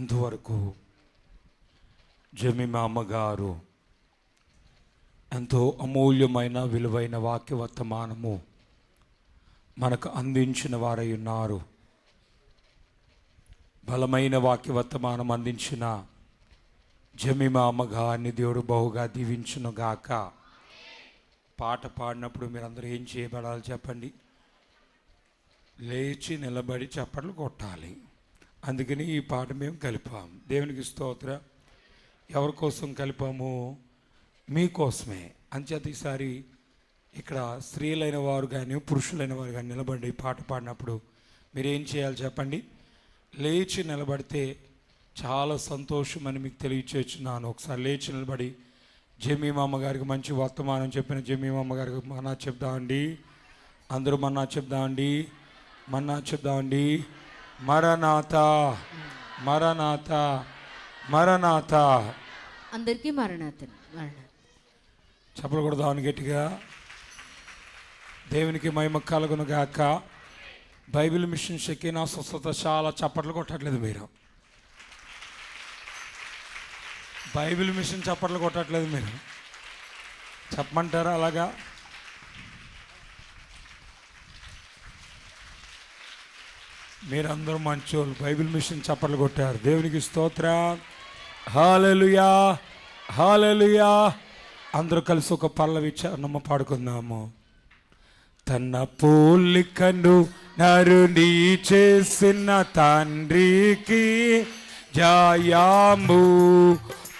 ఇంతవరకు జమీమా అమ్మగారు ఎంతో అమూల్యమైన విలువైన వాక్య వర్తమానము మనకు అందించిన వారై ఉన్నారు. బలమైన వాక్య వర్తమానం అందించిన జమీమా అమ్మగారిని దేవుడు బహుగా దీవించునుగాక. పాట పాడినప్పుడు మీరందరూ ఏం చేయబడాలి చెప్పండి? లేచి నిలబడి చప్పట్లు కొట్టాలి. అందుకని ఈ పాట మేము కలిపాం. దేవునికి స్తోత్రం. ఎవరి కోసం కలిపాము? మీకోసమే. అంచేత ఈసారి ఇక్కడ స్త్రీలైన వారు కానీ పురుషులైన వారు కానీ నిలబడి పాట పాడినప్పుడు మీరేం చేయాలి చెప్పండి? లేచి నిలబడితే చాలా సంతోషం అని మీకు తెలియచేస్తున్నాను. ఒకసారి లేచి నిలబడి జమీమా అమ్మగారికి మంచి వర్తమానం చెప్పిన జమీమా అమ్మగారికి మన్నా చెప్దామండి. అందరూ మన్నా చెప్దామండి, మన్నా చెప్దామండి. మరణాత మరణాత మరణాత. అందరికీ మరణాత. చప్పలు కొడదామని గట్టిగా. దేవునికి మహిమ కలుగును గాక. బైబిల్ మిషన్ షకీనా స్వస్థత చాలా చప్పట్లు కొట్టట్లేదు మీరు. బైబిల్ మిషన్ చప్పట్లు కొట్టట్లేదు మీరు. చెప్పమంటారా అలాగా? మీరందరూ మంచోళ్ళు. బైబిల్ మిషన్ చప్పట్లు కొట్టారు. దేవునికి స్తోత్రం. హల్లెలూయా హల్లెలూయా. అందరూ కలిసి ఒక పల్లవి చరణం పాడుకుందాము. తన పోలికను నరుని చేసిన తండ్రికి జయము.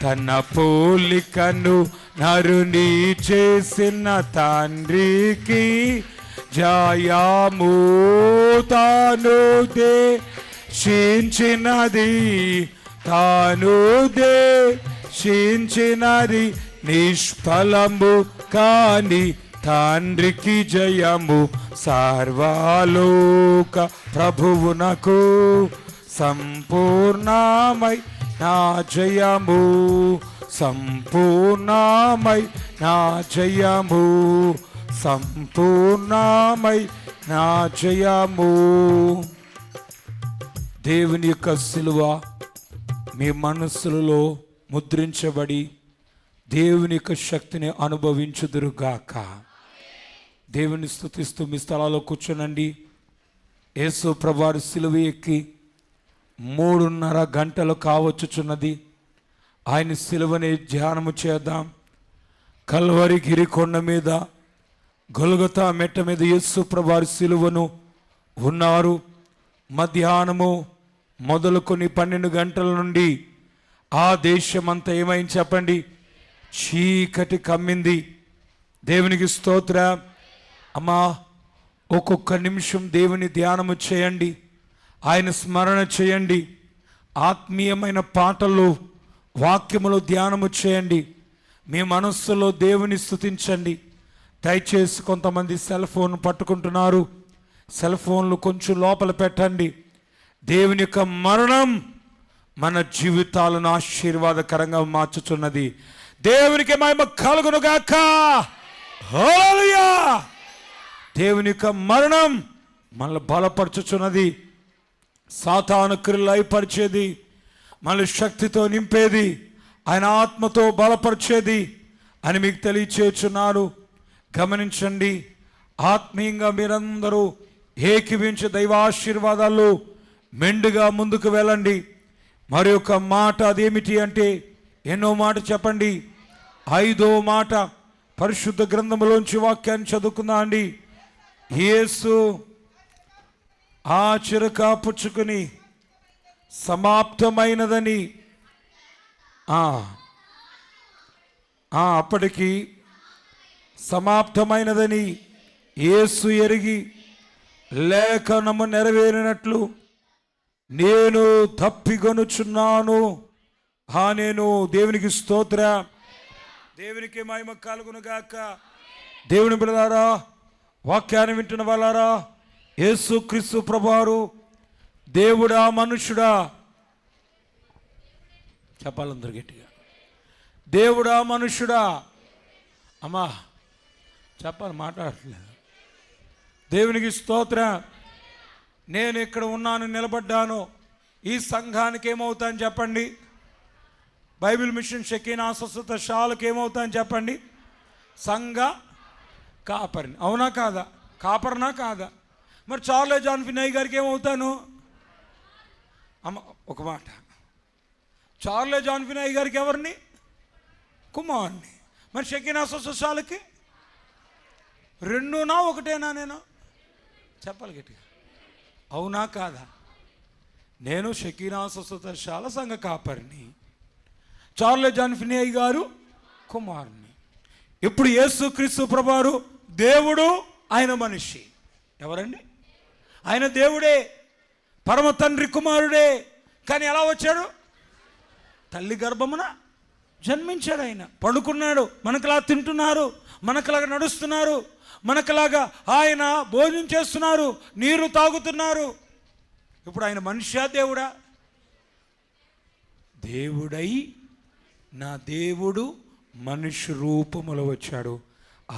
తన పోలికను నరుని చేసిన తండ్రికి జయము. తాను దేశించినది తాను దేశించినది నిష్ఫలము కాని తండ్రికి జయము. సర్వలోక ప్రభువునకు సంపూర్ణమై నా జయము. సంపూర్ణమై నా జయము. సంపూర్ణమై నా జయము. దేవుని యొక్క సిలువ మీ మనస్సులలో ముద్రించబడి దేవుని యొక్క శక్తిని అనుభవించుదురుగాక. దేవుని స్తుతిస్తూ మీ స్థలాల్లో కూర్చోనండి. యేసు ప్రభువారు సిలువ ఎక్కి 3:30 గంటలు కావచ్చుచున్నది. ఆయన సిలువని ధ్యానము చేద్దాం. కల్వరి గిరి కొండ మీద గొల్గొతా మెట్ట మీద యేసు ప్రభువారు సిలువను ఉన్నారు. మధ్యాహ్నము మొదలుకొని 12 గంటల నుండి ఆ దేశమంతా ఏమైంది చెప్పండి? చీకటి కమ్మింది. దేవునికి స్తోత్రం. అమ్మా, ఒక్కొక్క నిమిషం దేవుని ధ్యానము చేయండి, ఆయన స్మరణ చేయండి, ఆత్మీయమైన పాటలు వాక్యములు ధ్యానము చేయండి, మీ మనస్సులో దేవుని స్తుతించండి. దయచేసి కొంతమంది సెల్ ఫోన్ పట్టుకుంటున్నారు. సెల్ ఫోన్లు కొంచెం లోపల పెట్టండి. దేవుని యొక్క మరణం మన జీవితాలను ఆశీర్వాదకరంగా మార్చుచున్నది. దేవునికి మహిమ కలుగునుగాక. హల్లెలూయా. దేవుని యొక్క మరణం మనల్ని బలపరచుచున్నది. సాతాను క్రియలు లయపరిచేది, మనల్ని శక్తితో నింపేది, ఆయన ఆత్మతో బలపరిచేది అని మీకు తెలియచేస్తున్నాను. గమనించండి. ఆత్మీయంగా మీరందరూ ఏకీవించే దైవాశీర్వాదాలు మెండుగా ముందుకు వెళ్ళండి. మరి ఒక మాట అదేమిటి అంటే, ఎన్నో మాట చెప్పండి? 5వ మాట పరిశుద్ధ గ్రంథములోంచి వాక్యాన్ని చదువుకుందా అండి. యేసు ఆ చిరక పుచ్చుకుని సమాప్తమైనదని అప్పటికి సమాప్తమైనదని యేసు ఎరిగి లేఖనము నెరవేరినట్లు నేను తప్పికొనుచున్నాను. నేను దేవునికి స్తోత్ర. దేవునికి మహిమ కలుగునుగాక. దేవుని బిడ్డలారా, వాక్యాన్ని వింటున్న వాళ్ళారా, యేసు క్రీస్తు ప్రభువారు దేవుడా మనుష్యుడా? చెప్పాలందరూ గట్టిగా. దేవుడా మనుష్యుడా? అమ్మా చెప్పాలి, మాట్లాడట్లేదు. దేవునికి స్తోత్రం. నేను ఇక్కడ ఉన్నాను, నిలబడ్డాను. ఈ సంఘానికి ఏమవుతాయని చెప్పండి? బైబిల్ మిషన్ షకీనా స్వస్థత శాలకు ఏమవుతాయని చెప్పండి? సంఘ కాపరిని. అవునా కాదా? కాపర్నా కాదా? మరి చార్లెస్ జాన్ ఫినయ్ గారికి ఏమవుతాను? అమ్మ ఒక మాట, చార్లెస్ జాన్ ఫినయ్ గారికి ఎవరిని? కుమారుని. మరి షకీనా స్వస్థత శాలకి రెండునా ఒకటేనా? నేను చెప్పాలి గట్టిగా, అవునా కాదా? నేను షకీనా స్వస్థత శాల సంఘ కాపరిని, చార్లెస్ జాన్ ఫినయ్ గారు కుమారుని. ఇప్పుడు యేసుక్రీస్తు ప్రభువారు దేవుడు, ఆయన మనిషి. ఎవరండి? ఆయన దేవుడే, పరమ తండ్రి కుమారుడే. కానీ ఎలా వచ్చాడు? తల్లి గర్భమున జన్మించాడు. ఆయన పడుకున్నాడు, మనకులా తింటున్నారు, మనకులాగా నడుస్తున్నారు, మనకులాగా ఆయన భోజనం చేస్తున్నారు, నీరు తాగుతున్నారు. ఇప్పుడు ఆయన మనిషా దేవుడా? దేవుడై నా దేవుడు మనుష్య రూపములో వచ్చాడు.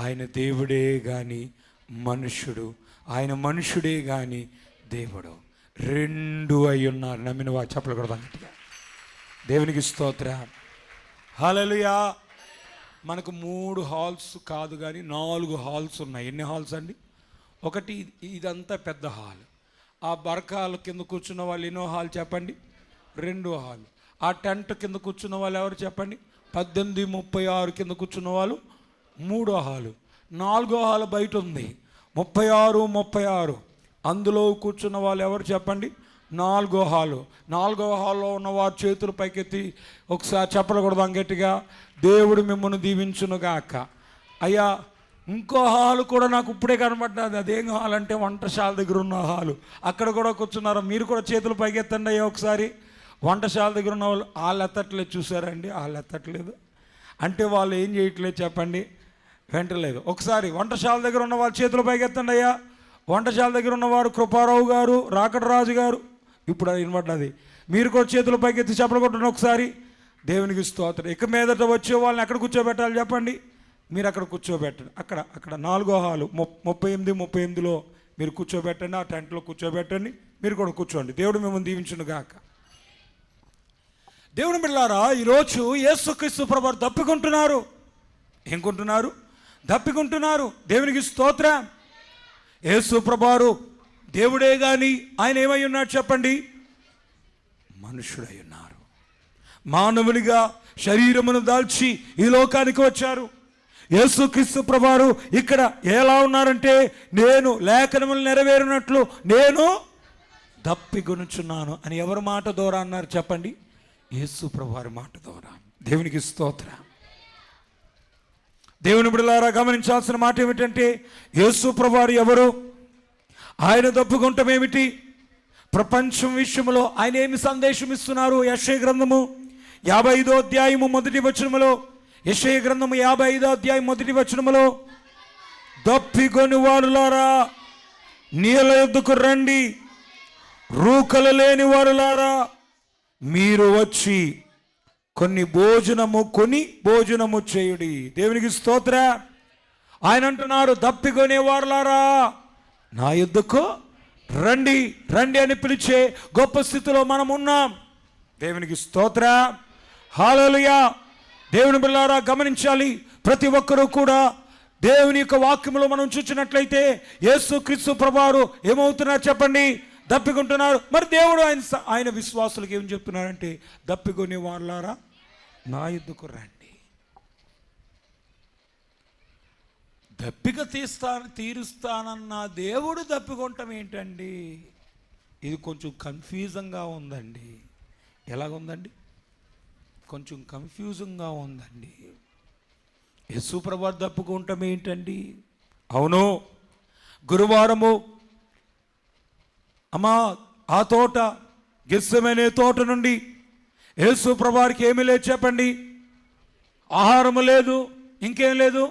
ఆయన దేవుడే గాని మనుష్యుడు, ఆయన మనుష్యుడే గాని దేవుడు, రెండు అయి ఉన్నారు. నమ్మిన వారు చెప్పలు కూడా గట్టిగా దేవునికి స్తోత్రం. హల్లెలూయా. మనకు 3 హాల్స్ కాదు కానీ 4 హాల్స్ ఉన్నాయి. ఎన్ని హాల్స్ అండి? ఒకటి ఇదంతా పెద్ద హాల్. ఆ బరకాల కింద కూర్చున్న వాళ్ళు ఎన్నో హాల్ చెప్పండి? 2 హాల్. ఆ టెంట్ కింద కూర్చున్న వాళ్ళు ఎవరు చెప్పండి? 1836 కింద కూర్చున్న వాళ్ళు 3 హాలు. 4 హాల్ బయట ఉంది, 36 అందులో కూర్చున్న వాళ్ళు ఎవరు చెప్పండి? 4 హాలు. 4 హాల్లో ఉన్నవారు చేతులు పైకెత్తి ఒకసారి చెప్పకూడదు గట్టిగా, దేవుడు మిమ్మల్ని దీవించునుగాక. అయ్యా, ఇంకో హాలు కూడా నాకు ఇప్పుడే కనబడ్డది. అదేం హాల్ అంటే వంటశాల దగ్గర ఉన్న హాలు. అక్కడ కూడా కూర్చున్నారు. మీరు కూడా చేతులు పైకెత్తండి అయ్యా ఒకసారి. వంటశాల దగ్గర ఉన్న వాళ్ళు వాళ్ళు ఎత్తట్లేదు, చూసారండి? వాళ్ళు ఎత్తట్లేదు అంటే వాళ్ళు ఏం చేయట్లేదు చెప్పండి? వెంటలేదు. ఒకసారి వంటశాల దగ్గర ఉన్న వాళ్ళు చేతులు పైకెత్తండి అయ్యా. వంటశాల దగ్గర ఉన్నవారు కృపారావు గారు, రాకటరాజు గారు, ఇప్పుడు అది వినబడ్డది. మీరు కూడా చేతులు పైకెత్తి చెప్పలు కొట్టండి ఒకసారి. దేవునికి స్తోత్రం. ఇక మీదట వచ్చే వాళ్ళని ఎక్కడ కూర్చోబెట్టాలి చెప్పండి? మీరు అక్కడ కూర్చోబెట్టండి. అక్కడ 4 హాలు 38లో మీరు కూర్చోబెట్టండి. ఆ టెంట్లో కూర్చోబెట్టండి. మీరు కూడా కూర్చోండి. దేవుడు మిమ్మల్ని దీవించును గాక. దేవుని బిడ్డలారా, ఈరోజు యేసుక్రీస్తు ప్రభువారు దప్పికుంటున్నారు. ఏం కొంటున్నారు? దప్పికుంటున్నారు. దేవునికి స్తోత్రం. యేసు ప్రభువారు దేవుడే కానీ ఆయన ఏమై ఉన్నాడు చెప్పండి? మనుషుడై ఉన్నారు. మానవునిగా శరీరమును దాల్చి ఈ లోకానికి వచ్చారు. యేసుక్రీస్తు ప్రభువారు ఇక్కడ ఎలా ఉన్నారంటే, నేను లేఖనములు నెరవేరినట్లు నేను దప్పికొనుచున్నాను అని ఎవరి మాట ద్వారా అన్నారు చెప్పండి? యేసు ప్రభువారి మాట ద్వారా. దేవునికి స్తోత్రం. దేవుని బిడ్డలారా, గమనించాల్సిన మాట ఏమిటంటే, యేసు ప్రభువారు ఎవరు? ఆయన దప్పుకుంటాం ఏమిటి? ప్రపంచం విషయంలో ఆయన ఏమి సందేశం ఇస్తున్నారు? యెషయా గ్రంథము 55వ అధ్యాయము 1వ వచనములో, యెషయా గ్రంథము 55వ అధ్యాయం 1వ వచనములో, దప్పికొని వారులారా నీళ్ళ యొద్దకు రండి, రూకలు లేని వారులారా మీరు వచ్చి కొని భోజనము చేయుడి. దేవునికి స్తోత్ర. ఆయన అంటున్నారు, దప్పికొనే వారులారా నా యొద్దకు రండి, రండి అని పిలిచే గొప్ప స్థితిలో మనం ఉన్నాం. దేవునికి స్తోత్ర. హల్లెలూయా. దేవుని బిడ్డలారా, గమనించాలి. ప్రతి ఒక్కరూ కూడా దేవుని యొక్క వాక్యములో మనం చూసినట్లయితే యేసుక్రీస్తు ప్రభువారు ఏమవుతున్నారు చెప్పండి? దప్పికొంటున్నారు. మరి దేవుడు ఆయన విశ్వాసులకు ఏం చెప్తున్నారంటే, దప్పికొనే వాళ్ళారా నా యొద్దకు రండి. దప్పిక తీరుస్తానన్న దేవుడు దప్పికొంటం ఏంటండి? ఇది కొంచెం కన్ఫ్యూజంగా ఉందండి. ఎలాగుందండి? కొంచెం కన్ఫ్యూజంగా ఉందండి. యేసు ప్రభువారు దప్పుకుంటాం ఏంటండి? అవును, గురువారము అమ్మా ఆ తోట గెత్సెమనే తోట నుండి యేసు ప్రభువారికి ఏమీ లేదు చెప్పండి? ఆహారము లేదు, ఇంకేం లేదు,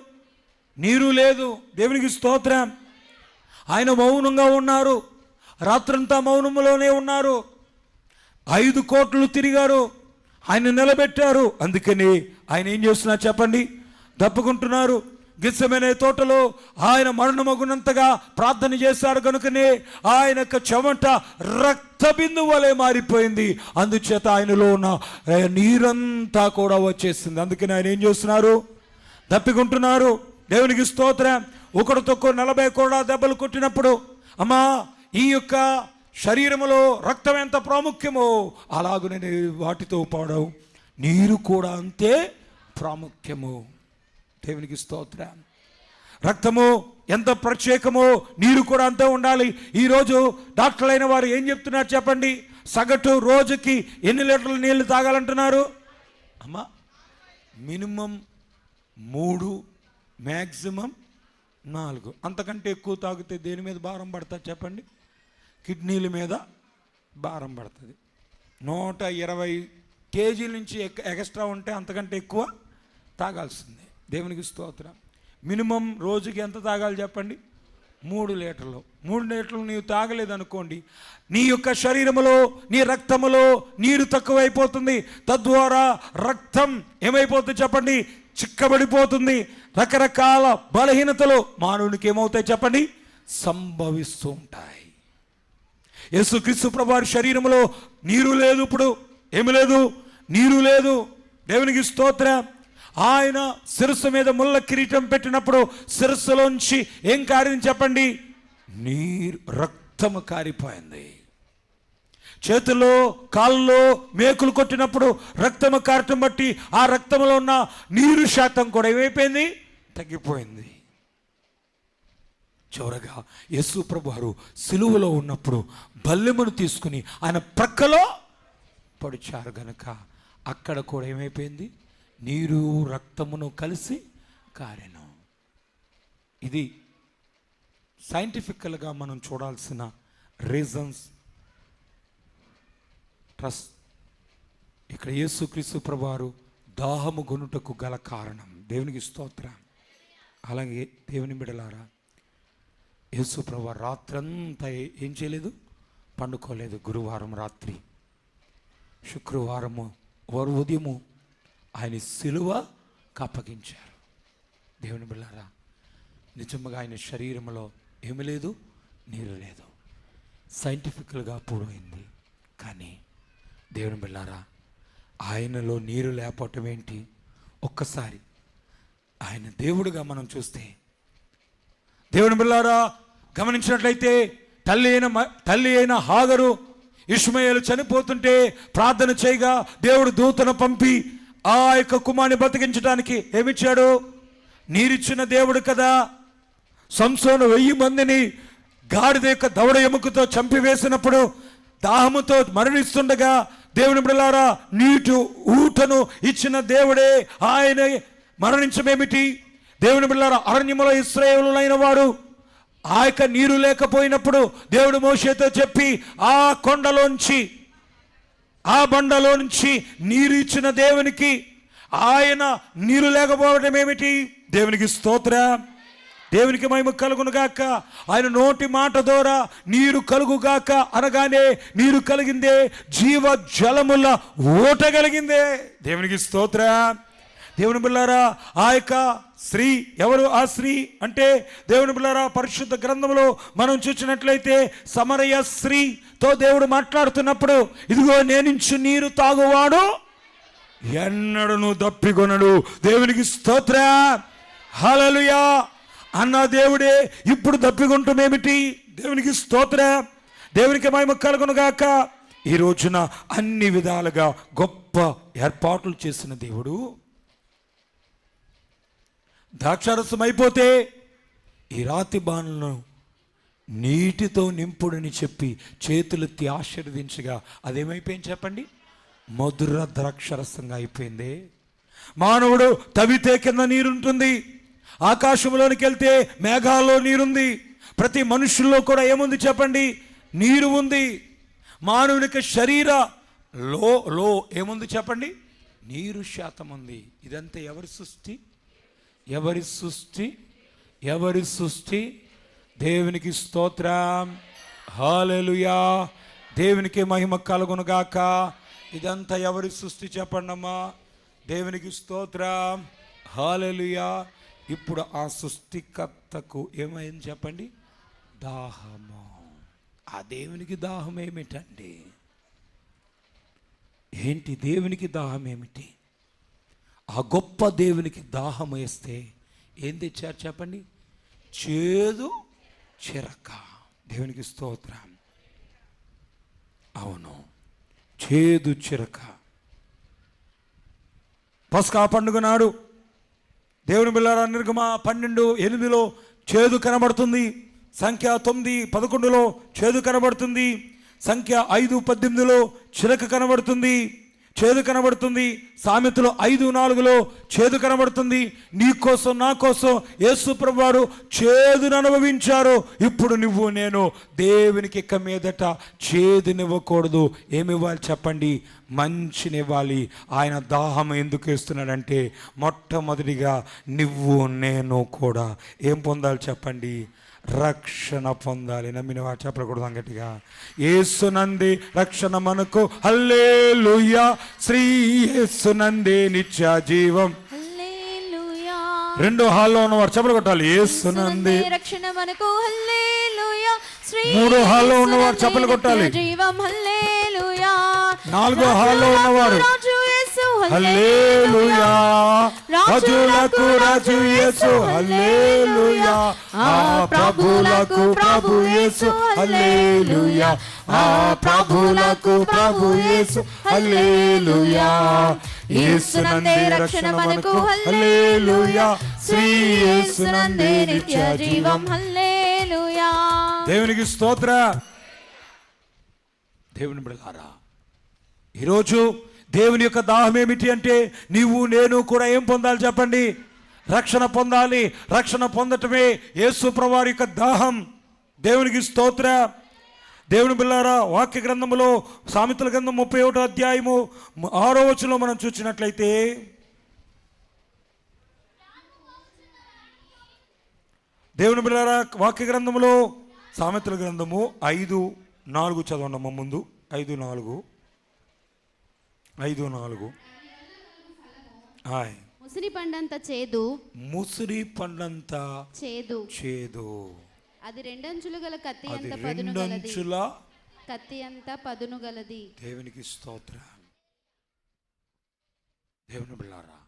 నీరు లేదు. దేవునికి స్తోత్రం. ఆయన మౌనంగా ఉన్నారు. రాత్రంతా మౌనములోనే ఉన్నారు. 5 కోట్లు తిరిగారు, ఆయన నిలబెట్టారు. అందుకని ఆయన ఏం చేస్తున్నారు చెప్పండి? దప్పుకుంటున్నారు. గెత్సెమనే తోటలో ఆయన మరణమగునంతగా ప్రార్థన చేశారు కనుకనే ఆయన యొక్క చెమట రక్త బిందువు వలె మారిపోయింది. అందుచేత ఆయనలో ఉన్న నీరంతా కూడా వచ్చేసింది. అందుకని ఆయన ఏం చేస్తున్నారు? దప్పికుంటున్నారు. దేవునికి స్తోత్రం. ఒకరితొక్క 40 కూడా దెబ్బలు కొట్టినప్పుడు, అమ్మా ఈ యొక్క శరీరములో రక్తం ఎంత ప్రాముఖ్యమో అలాగనే వాటితో పాడవు నీరు కూడా అంతే ప్రాముఖ్యము. దేవునికి స్తోత్రం. రక్తము ఎంత ప్రత్యేకమో నీరు కూడా అంతే ఉండాలి. ఈరోజు డాక్టర్లు అయిన వారు ఏం చెప్తున్నారు చెప్పండి? సగటు రోజుకి ఎన్ని లీటర్ల నీళ్లు తాగాలంటున్నారు? అమ్మా మినిమం 3, మ్యాక్సిమం 4. అంతకంటే ఎక్కువ తాగితే దేని మీద భారం పడుతుంది చెప్పండి? కిడ్నీల మీద భారం పడుతుంది. 120 కేజీల నుంచి ఎక్స్ట్రా ఉంటే అంతకంటే ఎక్కువ తాగాల్సిందే. దేవునికి స్తోత్రం. మినిమం రోజుకి ఎంత తాగాలి చెప్పండి? 3 లీటర్లు. 3 లీటర్లు నీవు తాగలేదనుకోండి, నీ యొక్క శరీరములో నీ రక్తములో నీరు తక్కువైపోతుంది. తద్వారా రక్తం ఏమైపోతుంది చెప్పండి? చిక్కబడిపోతుంది. రకరకాల బలహీనతలు మానవునికి ఏమవుతాయి చెప్పండి? సంభవిస్తూ ఉంటాయి. యేసుక్రీస్తు ప్రభువారి శరీరములో నీరు లేదు. ఇప్పుడు ఏమి లేదు? నీరు లేదు. దేవునికి స్తోత్రం. ఆయన శిరస్సు మీద ముళ్ళ కిరీటం పెట్టినప్పుడు శిరస్సులోంచి ఏం కారింది చెప్పండి? నీరు, రక్తము కారిపోయింది. చేతుల్లో కాళ్ళలో మేకులు కొట్టినప్పుడు రక్తము కారటం బట్టి ఆ రక్తంలో ఉన్న నీరు శాతం కూడా ఏమైపోయింది? తగ్గిపోయింది. చివరగా యేసు ప్రభువారు సిలువలో ఉన్నప్పుడు బల్లెమును తీసుకుని ఆయన ప్రక్కలో పొడిచారు గనుక అక్కడ కూడా ఏమైపోయింది? నీరు రక్తమును కలిసి కారెను. ఇది సైంటిఫికల్గా మనం చూడాల్సిన రీజన్స్. ట్రస్ట్. ఇక్కడ యేసుక్రీస్తు ప్రభువారు దాహము గొనుటకు గల కారణం. దేవునికి స్తోత్రం. అలాగే దేవుని బిడ్డలారా, యేసు ప్రభువారు రాత్రంతా ఏం చేయలేదు? పండుకోలేదు. గురువారం రాత్రి, శుక్రవారము ఉదయము ఆయన సిలువ కప్పగించారు. దేవుని బిడ్డలారా, నిజంగా ఆయన శరీరంలో ఏమి లేదు? నీరు లేదు. సైంటిఫికల్గా పూర్వైంది. కానీ దేవుని బిడ్డలారా, ఆయనలో నీరు లేకపోవటం ఏంటి? ఒక్కసారి ఆయన దేవుడుగా మనం చూస్తే, దేవుని బిడ్డలారా గమనించినట్లయితే తల్లి అయిన హాగరు ఇష్మాయేలు చనిపోతుంటే ప్రార్థన చేయగా దేవుడు దూతను పంపి ఆ యొక్క కుమారుని బతికించడానికి ఏమిచ్చాడు? నీరిచ్చిన దేవుడు కదా. సంసోను 1000 మందిని గాడిద యొక్క దవడ ఎముకతో చంపివేసినప్పుడు దాహముతో మరణిస్తుండగా దేవుని బిడ్డలారా నీటి ఊటను ఇచ్చిన దేవుడే. ఆయన మరణించమేమిటి? దేవుని బిడ్డలారా అరణ్యములో ఇశ్రాయేలులైన వారు ఆ యొక్క నీరు లేకపోయినప్పుడు దేవుడు మోషేతో చెప్పి ఆ కొండలోంచి ఆ బండలో నుంచి నీరు ఇచ్చిన దేవునికి ఆయన నీరు లేకపోవడం ఏమిటి? దేవునికి స్తోత్రం. దేవునికి మహిమ కలుగునుగాక. ఆయన నోటి మాట ద్వారా నీరు కలుగుగాక అనగానే నీరు కలిగిందే, జీవ జలముల ఊట కలిగిందే. దేవునికి స్తోత్రం. దేవుని బిడ్డలారా ఆ యొక్క స్త్రీ ఎవరు? ఆ స్త్రీ అంటే దేవుని బిడ్డలారా పరిశుద్ధ గ్రంథంలో మనం చూసినట్లయితే సమరయ స్త్రీతో దేవుడు మాట్లాడుతున్నప్పుడు, ఇదిగో నేనించు నీరు తాగువాడు ఎన్నడను దప్పికొనడు. దేవునికి స్తోత్రం. హల్లెలూయా అన్న దేవుడే ఇప్పుడు దప్పికొంటమేమిటి? దేవునికి స్తోత్రం. దేవునికి మహిమ కలుగునుగాక. ఈ రోజున అన్ని విధాలుగా గొప్ప ఏర్పాట్లు చేసిన దేవుడు ద్రాక్షారసం అయిపోతే ఈ రాతి బాణలను నీటితో నింపుడని చెప్పి చేతులెత్తి ఆశీర్వదించగా అదేమైపోయింది చెప్పండి? మధుర ద్రాక్షరసంగా అయిపోయింది. మానవుడు తవ్వితే కింద నీరుంటుంది, ఆకాశంలోనికి వెళ్తే మేఘాల్లో నీరుంది. ప్రతి మనుషుల్లో కూడా ఏముంది చెప్పండి? నీరు ఉంది. మానవునికి శరీర లో ఏముంది చెప్పండి? నీరు శాతం ఉంది. ఇదంతా ఎవరి సృష్టి? ఎవరి సృష్టి? ఎవరి సృష్టి? దేవునికి స్తోత్రం. హల్లెలూయా. దేవునికి మహిమ కలుగునుగాక. ఇదంతా ఎవరి సృష్టి చెప్పండమ్మా? దేవునికి స్తోత్రం. హల్లెలూయా. ఇప్పుడు ఆ సృష్టికర్తకు ఏమైంది చెప్పండి? దాహము. ఆ దేవునికి దాహం ఏమిటండి? ఏంటి దేవునికి దాహం ఏమిటి? ఆ గొప్ప దేవునికి దాహం వేస్తే ఏం తెచ్చారు చెప్పండి? చేదు చిరక. దేవునికి స్తోత్రం. అవును, చేదు చిరక. పస్కా పండుగ నాడు దేవుని బిళ్ళారా నిర్గమ 12:8 చేదు కనబడుతుంది. సంఖ్య 9:11 చేదు కనబడుతుంది. సంఖ్య 5:18 చిరక కనబడుతుంది, చేదు కనబడుతుంది. సామెతలు 5:4 చేదు కనబడుతుంది. నీ కోసం నా కోసం యేసు ప్రభువారు చేదును అనుభవించారు. ఇప్పుడు నువ్వు నేను దేవునికి ఇక మీదట చేదునివ్వకూడదు. ఏమివ్వాలి చెప్పండి? మంచినివ్వాలి. ఆయన దాహం ఎందుకు వేస్తున్నాడంటే మొట్టమొదటిగా నువ్వు నేను కూడా ఏం పొందాలి చెప్పండి? రక్షణ పొందాలి. నమ్మిన వారు చెప్పకూడదు గట్టిగా. యేసునందే రక్షణ మనకు, హల్లెలూయా. శ్రీ యేసునందే నిత్య జీవం. హల్లెలూయా. 2 హాల్లో ఉన్నవారు చెప్పలు కొట్టాలి. యేసునందే రక్షణ మనకు, హల్లెలూయా. శ్రీ 3 హాల్లో ఉన్నవారు చెప్పలు కొట్టాలి. జీవం, హల్లెలూయా. 4 హాల్లో ఉన్నవారు హల్లెలూయా. రాజులకు రాజు యేసు, హల్లెలూయా. ఆ ప్రభులకు ప్రభు యేసు, హల్లెలూయా. ఆ ప్రభులకు ప్రభు యేసు, హల్లెలూయా. యేసునందే రక్షణ మనకు, హల్లెలూయా. శ్రీ యేసునందే నిత్య జీవం, హల్లెలూయా. దేవునికి స్తోత్ర. దేవుని బిడ్డలారా, ఈరోజు దేవుని యొక్క దాహం ఏమిటి అంటే నీవు నేను కూడా ఏం పొందాలి చెప్పండి? రక్షణ పొందాలి. రక్షణ పొందటమే యేసు ప్రభువారి యొక్క దాహం. దేవునికి స్తోత్ర. దేవుని బిళ్ళారా, వాక్య గ్రంథములో సామెతల గ్రంథం 31వ అధ్యాయము 6వ వచనంలో మనం చూసినట్లయితే, దేవుని బిళ్ళారా వాక్య గ్రంథములో సామెతల గ్రంథము 5:4 చదవండి. ముందు 5:4. ముసిరి పండంత చేదు, ముసిరి పండంత చేదు, చేదు. అది 2 అంచులు గల కత్తి అది అంత పదును గలది. 2 అంచుల కత్తి అంత పదును గలది. దేవునికి స్తోత్రం. దేవుని బిళ్ళారా,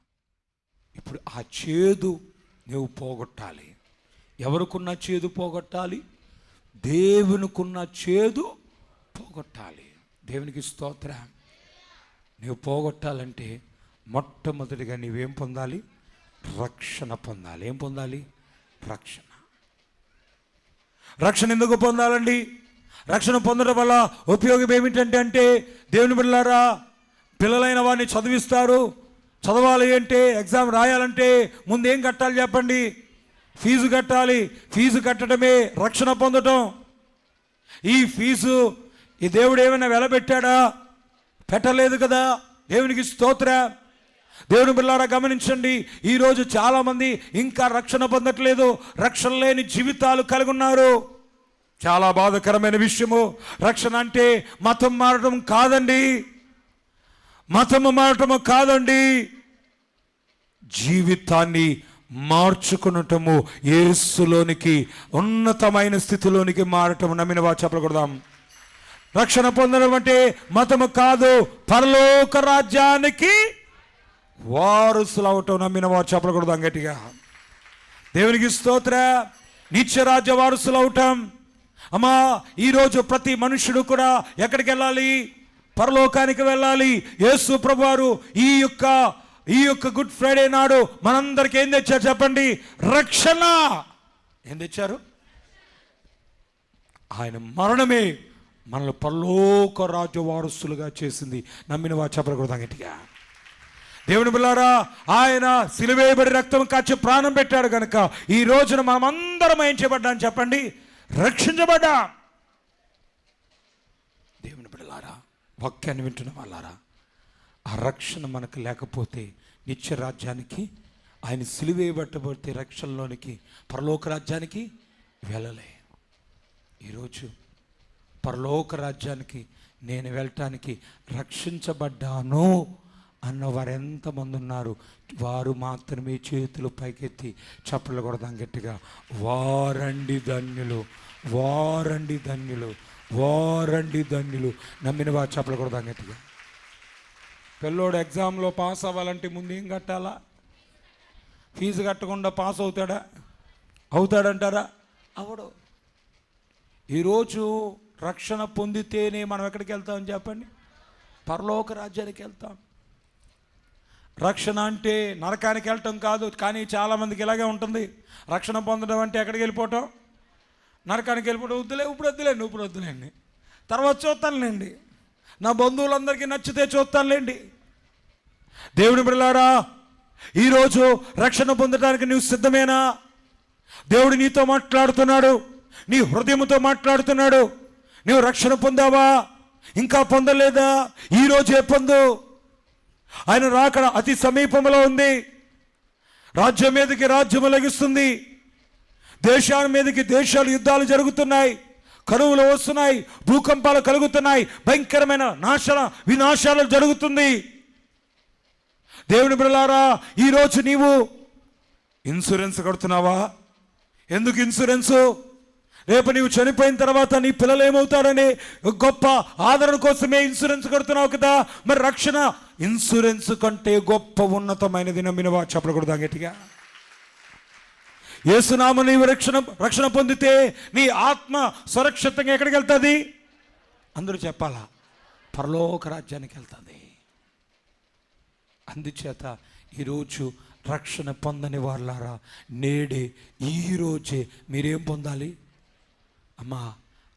ఇప్పుడు ఆ చేదు నువ్వు పోగొట్టాలి. ఎవరికున్న చేదు పోగొట్టాలి? దేవునికున్న చేదు పోగొట్టాలి. దేవునికి స్తోత్రం. నువ్వు పోగొట్టాలంటే మొట్టమొదటిగా నువ్వేం పొందాలి? రక్షణ పొందాలి. ఏం పొందాలి? రక్షణ. రక్షణ ఎందుకు పొందాలండి? రక్షణ పొందడం వల్ల ఉపయోగం ఏమిటంటే అంటే దేవుని బిడ్డలారా, పిల్లలైన వారిని చదివిస్తారు. చదవాలి అంటే, ఎగ్జామ్ రాయాలంటే ముందు ఏం కట్టాలి చెప్పండి? ఫీజు కట్టాలి. ఫీజు కట్టడమే రక్షణ పొందటం. ఈ ఫీజు ఈ దేవుడు ఏమైనా వెలబెట్టాడా? పెట్టలేదు కదా. దేవునికి స్తోత్ర. దేవుని బిడ్డలారా గమనించండి, ఈరోజు చాలామంది ఇంకా రక్షణ పొందట్లేదు. రక్షణ లేని జీవితాలు కలిగి ఉన్నారు. చాలా బాధాకరమైన విషయము. రక్షణ అంటే మతం మారటం కాదండి. మతము మారటము కాదండి. జీవితాన్ని మార్చుకునటము, యేసులోనికి ఉన్నతమైన స్థితిలోనికి మారటము. నమ్మిన వారు చెప్పకూడదాం. రక్షణ పొందడం అంటే మతము కాదు, పరలోక రాజ్యానికి వారసులు అవటం. నమ్మిన వారు చెప్పకూడదు గట్టిగా. దేవునికి స్తోత్ర. నిత్యరాజ్య వారసులు అవటం. అమ్మా, ఈరోజు ప్రతి మనుషుడు కూడా ఎక్కడికి వెళ్ళాలి? పరలోకానికి వెళ్ళాలి. యేసు ప్రభువారు ఈ యొక్క గుడ్ ఫ్రైడే నాడు మనందరికీ ఏం తెచ్చారు చెప్పండి? రక్షణ. ఏం తెచ్చారు? ఆయన మరణమే మనల్ని పరలోక రాజ్య వారసులుగా చేసింది. నమ్మిన వారు చెప్పకూడదు గట్టిగా. దేవుని బిళ్ళారా, ఆయన సిలువేయబడి రక్తం కాచి ప్రాణం పెట్టాడు కనుక ఈ రోజున మనం అందరం ఏం చేయబడ్డాం చెప్పండి? రక్షించబడ్డా. దేవుని బిడ్డలారా, వాక్యాన్ని వింటున్న వాళ్ళారా, ఆ రక్షణ మనకు లేకపోతే నిత్య రాజ్యానికి, ఆయన సిలువేయబట్టబడితే రక్షణలోనికి, పరలోక రాజ్యానికి వెళ్ళలే. ఈరోజు పరలోక రాజ్యానికి నేను వెళ్ళటానికి రక్షించబడ్డాను అన్నవారు ఎంతమంది ఉన్నారు? వారు మాత్రమే చేతులు పైకెత్తి చప్పట్లు కొడదాం గట్టిగా. వారండి ధన్యులు, వారండి ధన్యులు, వారండి ధన్యులు. నమ్మిన వారు చప్పట్లు కొడదాం గట్టిగా. పిల్లోడు ఎగ్జామ్లో పాస్ అవ్వాలంటే ముందు ఏం కట్టాలా? ఫీజు కట్టకుండా పాస్ అవుతాడా? అవుతాడంటారా? అవడు. ఈరోజు రక్షణ పొందితేనే మనం ఎక్కడికి వెళ్తామని చెప్పండి? పరలోక రాజ్యానికి వెళ్తాం. రక్షణ అంటే నరకానికి వెళ్ళటం కాదు. కానీ చాలామందికి ఇలాగే ఉంటుంది. రక్షణ పొందడం అంటే ఎక్కడికి వెళ్ళిపోవటం? నరకానికి వెళ్ళిపోవడం. ఇప్పుడు వద్దులేండి, తర్వాత చూస్తానులేండి, నా బంధువులందరికీ నచ్చితే చూస్తానులేండి. దేవుని బిడ్డలారా, ఈరోజు రక్షణ పొందడానికి నువ్వు సిద్ధమేనా? దేవుడు నీతో మాట్లాడుతున్నాడు, నీ హృదయంతో మాట్లాడుతున్నాడు. నువ్వు రక్షణ పొందావా? ఇంకా పొందలేదా? ఈరోజే పొందు. ఆయన రాకడ అతి సమీపంలో ఉంది. రాజ్యం మీదకి రాజ్యము లభిస్తుంది. దేశాల మీదకి దేశాలు యుద్ధాలు జరుగుతున్నాయి, కరువులు వస్తున్నాయి, భూకంపాలు కలుగుతున్నాయి, భయంకరమైన వినాశాలు జరుగుతుంది. దేవుని బిడ్డలారా, ఈరోజు నీవు ఇన్సూరెన్స్ కడుతున్నావా? ఎందుకు ఇన్సూరెన్సు? రేపు నీవు చనిపోయిన తర్వాత నీ పిల్లలు ఏమవుతారని గొప్ప ఆదరణ కోసమే ఇన్సూరెన్స్ కడుతున్నావు కదా. మరి రక్షణ ఇన్సూరెన్స్ కంటే గొప్ప ఉన్నతమైనది. నమ్మినవా చెప్పకూడదా గట్టిగా? యేసునామ నీవు రక్షణ పొందితే నీ ఆత్మ సురక్షితంగా ఎక్కడికి వెళ్తుంది? అందరూ చెప్పాలా? పరలోక రాజ్యానికి వెళ్తుంది. అందుచేత ఈరోజు రక్షణ పొందని వాళ్ళారా, నేడే ఈరోజే మీరేం పొందాలి? అమ్మా,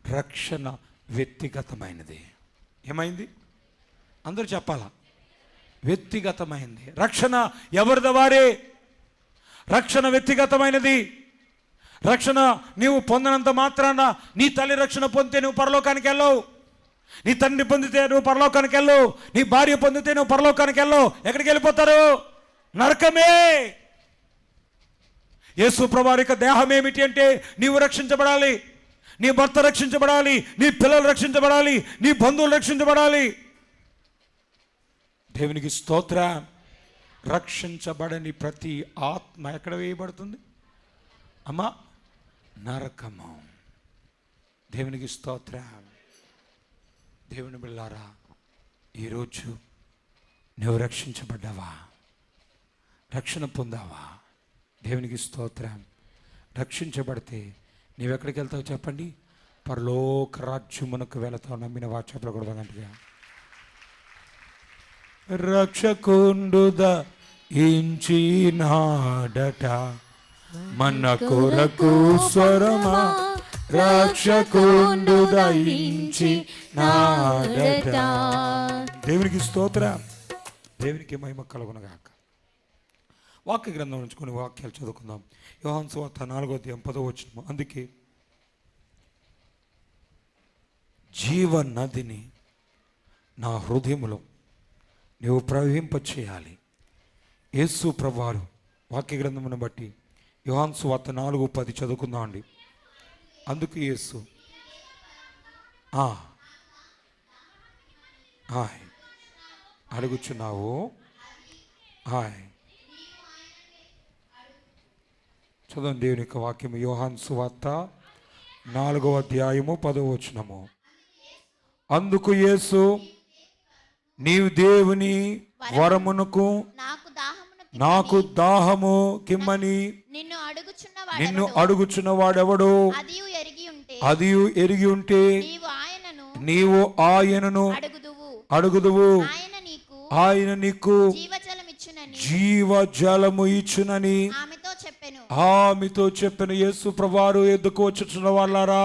రక్షణ వ్యక్తిగతమైనది. ఏమైంది? అందరూ చెప్పాలా? వ్యక్తిగతమైనది. రక్షణ ఎవరిది వారే. రక్షణ వ్యక్తిగతమైనది. రక్షణ నీవు పొందినంత మాత్రాన నీ తల్లి రక్షణ పొందితే నువ్వు పరలోకానికి వెళ్ళవు. నీ తండ్రి పొందితే నువ్వు పరలోకానికి వెళ్ళవు. నీ భార్య పొందితే నువ్వు పరలోకానికి వెళ్ళవు. ఎక్కడికి వెళ్ళిపోతారు? నరకమే. యేసు ప్రభువు యొక్క దేహం ఏమిటి అంటే నీవు రక్షించబడాలి, నీ భర్త రక్షించబడాలి, నీ పిల్లలు రక్షించబడాలి, నీ బంధువులు రక్షించబడాలి. దేవునికి స్తోత్రం. రక్షించబడని ప్రతి ఆత్మ ఎక్కడ వేయబడుతుంది అమ్మా? నరకము. దేవునికి స్తోత్రం. దేవుని బిడ్డలారా, ఈరోజు నువ్వు రక్షించబడ్డావా? రక్షణ పొందావా? దేవునికి స్తోత్రం. రక్షించబడితే నీవెక్కడికి వెళ్తావు చెప్పండి? పరలోక రాజ్యమునకు వెళతావు. నమ్మిన వారు చెప్పకూడదంటగా. రక్షకుండుద ఇంచినాడట మన కొరకు స్వరమా, రక్షకుండుద ఇంచినాడట. దేవునికి స్తోత్రం. దేవునికి మహిమ కలుగునగాక. వాక్య గ్రంథం నుంచి కొన్ని వాక్యాలు చదువుకుందాం. యోహాను సువార్త 4:10. అందుకే జీవ నదిని నా హృదయములో నీవు ప్రవహింపచేయాలి. యేసు ప్రభువారు వాక్య గ్రంథమును బట్టి యోహాను సువార్త 4:10 చదువుకుందాం అండి. అందుకు యేసు అడుగుచున్నావు. చదవండి దేవుని యొక్క వాక్యము. యోహాను సువార్త 4:10. అందుకు యేసు, నీవు దేవుని వరమునకు నాకు దాహము కిమ్మని నిన్ను అడుగుచున్న వాడెవడో అది ఎరిగి ఉంటే నీవు ఆయనను అడుగుదువు, ఆయన నీకు జీవజలము ఇచ్చునని ఆమెతో చెప్పిన. యేసు ప్రభువారు ఎద్దుకు వచ్చుచున్న వాళ్ళారా,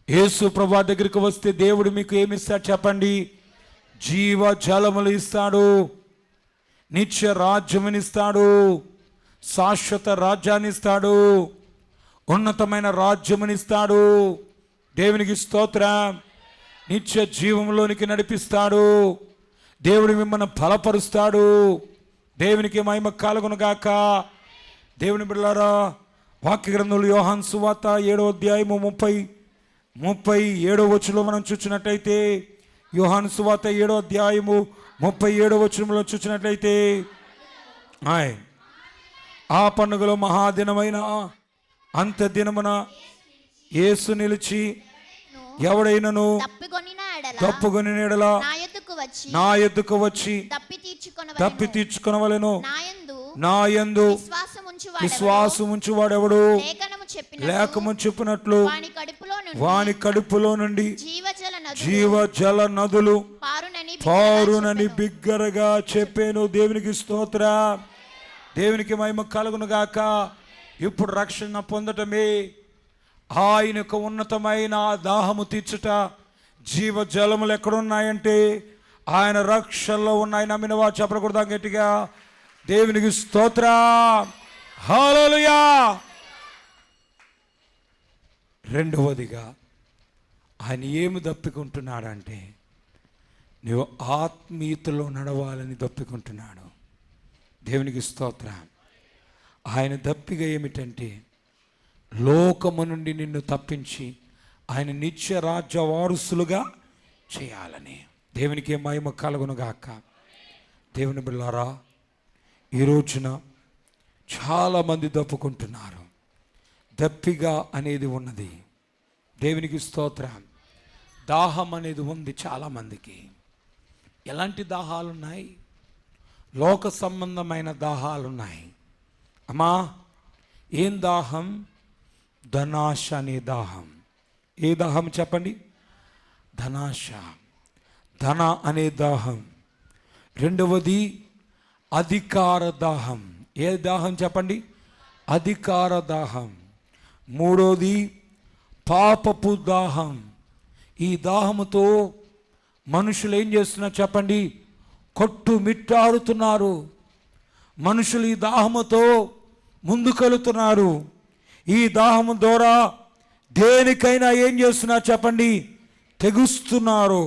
యేసు ప్రభువారి దగ్గరికి వస్తే దేవుడు మీకు ఏమిస్తాడు చెప్పండి? జీవజలములు ఇస్తాడు, నిత్య రాజ్యమునిస్తాడు, శాశ్వత రాజ్యాన్ని ఇస్తాడు, ఉన్నతమైన రాజ్యమునిస్తాడు. దేవునికి స్తోత్రం. నిత్య జీవంలోనికి నడిపిస్తాడు. దేవుడు మిమ్మల్ని బలపరుస్తాడు. దేవునికి మహిమ కలుగునుగాక. దేవుని బిడ్డలారా, వాక్య గ్రంథంలో యోహాను సువార్త 7:37 మనం చూసినట్టయితే, యోహాను సువార్త 7 37వ వచనంలో చూసినట్లయితే ఆయ్ ఆ పండుగలో మహాదినమైన అంత్య దినమున యేసు నిలిచి ఎవడైనను తప్పుకొని ఎడల నా యొద్దకు వచ్చి తప్పి తీర్చుకొనవలెను. నా యందు విశ్వాసం ఉంచువాడెవడు లేఖము చెప్పినట్లు వాని కడుపులో నుండి జీవజల నదులు పారునని బిగ్గరగా చెప్పాను. దేవునికి స్తోత్ర, దేవునికి మహిమ కలుగును గాక. ఇప్పుడు రక్షణ పొందటమే ఆయనకు ఉన్నతమైన దాహము తీర్చుట. జీవజలములు ఎక్కడున్నాయంటే ఆయన రక్షణలో ఉన్నాయి. నమ్మిన వారు చెప్పకూడదా గట్టిగా? దేవునికి స్తోత్ర, హల్లెలూయా. రెండవదిగా ఆయన ఏమి దప్పికుంటున్నాడంటే నువ్వు ఆత్మీయతలో నడవాలని దప్పికుంటున్నాడు. దేవునికి స్తోత్ర. ఆయన దప్పిక ఏమిటంటే లోకము నుండి నిన్ను తప్పించి ఆయన నిత్య రాజ్య వారసులుగా చేయాలని. దేవునికి మహిమ కలుగును గాక. దేవుని బిడ్డలారా, ఈ రోజున చాలామంది దప్పుకుంటున్నారు. దప్పిగా అనేది ఉన్నది. దేవునికి స్తోత్రం. దాహం అనేది ఉంది చాలామందికి. ఎలాంటి దాహాలు ఉన్నాయి? లోక సంబంధమైన దాహాలు ఉన్నాయి. అమ్మా, ఏం దాహం? ధనాశ అనే దాహం. ఏ దాహం చెప్పండి? ధనాశ, ధన అనే దాహం. రెండవది అధికార దాహం. ఏ దాహం చెప్పండి? అధికార దాహం. మూడవది పాపపు దాహం. ఈ దాహముతో మనుషులు ఏం చేస్తున్నారు చెప్పండి? కొట్టుమిట్టాడుతున్నారు. మనుషులు ఈ దాహముతో ముందుకెళ్తున్నారు. ఈ దాహము ద్వారా దేనికైనా ఏం చేస్తున్నారు చెప్పండి? తెగుస్తున్నారు.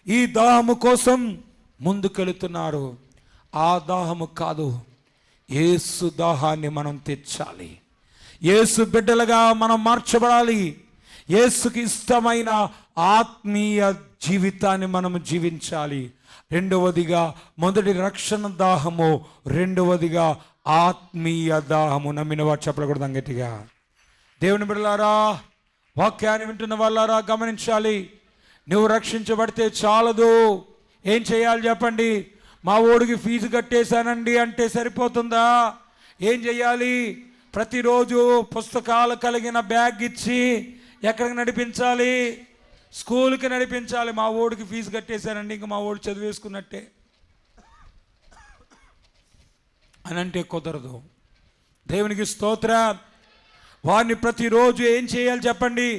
ఈ దాహము కోసం ముందుకెళ్తున్నారు. ఆ దాహము కాదు, యేసు దాహాన్ని మనం తెచ్చాలి. యేసు బిడ్డలుగా మనం మార్చబడాలి. యేసుకి ఇష్టమైన ఆత్మీయ జీవితాన్ని మనం జీవించాలి. రెండవదిగా మొదటి రక్షణ దాహము, రెండవదిగా ఆత్మీయ దాహము. నమ్మిన వారు చెప్పకూడదు గట్టిగా. దేవుని బిడ్డలారా, వాక్యాన్ని వింటున్న వాళ్ళారా గమనించాలి. నువ్వు రక్షించబడితే చాలదు. ఏం చేయాలి చెప్పండి? మా ఓడికి ఫీజు కట్టేశానండి అంటే సరిపోతుందా? ఏం చేయాలి? ప్రతిరోజు పుస్తకాలు కలిగిన బ్యాగ్ ఇచ్చి ఎక్కడికి నడిపించాలి? స్కూల్కి నడిపించాలి. మా ఓడికి ఫీజు కట్టేశానండి, ఇంకా మా ఓడి చదివేసుకున్నట్టే అని అంటే కుదరదు. దేవునికి స్తోత్రం. వారిని ప్రతిరోజు ఏం చేయాలి చెప్పండి?